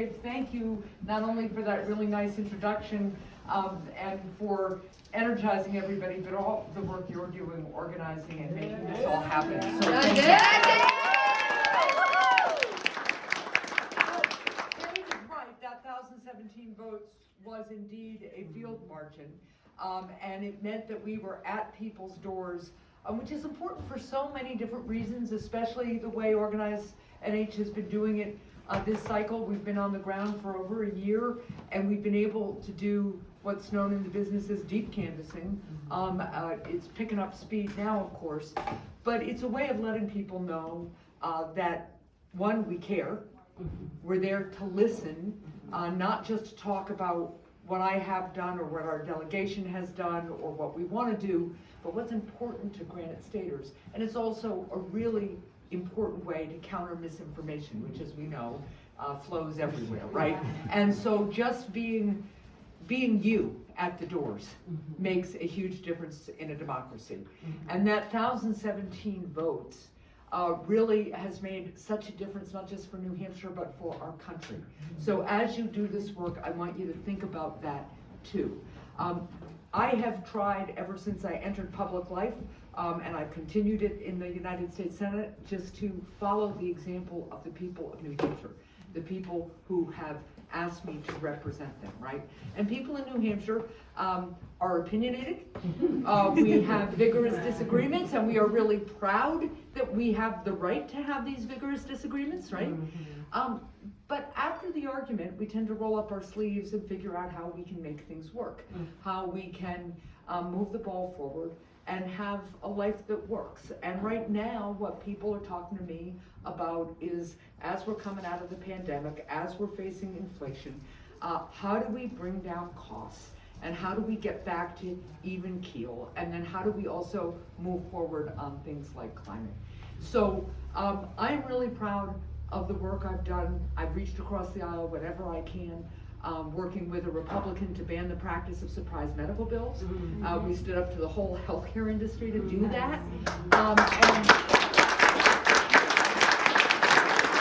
Thank you not only for that really nice introduction and for energizing everybody, but all the work you're doing, organizing and making this all happen. So thank you. David is right, that 1,017 votes was indeed a field margin, and it meant that we were at people's doors, which is important for so many different reasons, especially the way Organized NH has been doing it. This cycle, we've been on the ground for over a year, and we've been able to do what's known in the business as deep canvassing. It's picking up speed now, of course, but it's a way of letting people know that, one, we care, we're there to listen, not just to talk about what I have done or what our delegation has done or what we want to do, but what's important to Granite Staters. And it's also a really important way to counter misinformation, which, as we know, flows everywhere, right? And so just being you at the doors makes a huge difference in a democracy. And that 1,017 votes really has made such a difference, not just for New Hampshire, but for our country. So as you do this work, I want you to think about that too. I have tried ever since I entered public life, and I've continued it in the United States Senate, just to follow the example of the people of New Hampshire, the people who have asked me to represent them, right? And people in New Hampshire are opinionated. We have vigorous disagreements, and we are really proud that we have the right to have these vigorous disagreements, right? But after the argument, we tend to roll up our sleeves and figure out how we can make things work, how we can move the ball forward and have a life that works. And right now, what people are talking to me about is, as we're coming out of the pandemic, as we're facing inflation, how do we bring down costs? And how do we get back to even keel? And then how do we also move forward on things like climate? So I'm really proud of the work I've done. I've reached across the aisle whenever I can, working with a Republican to ban the practice of surprise medical bills. We stood up to the whole healthcare industry to do that. And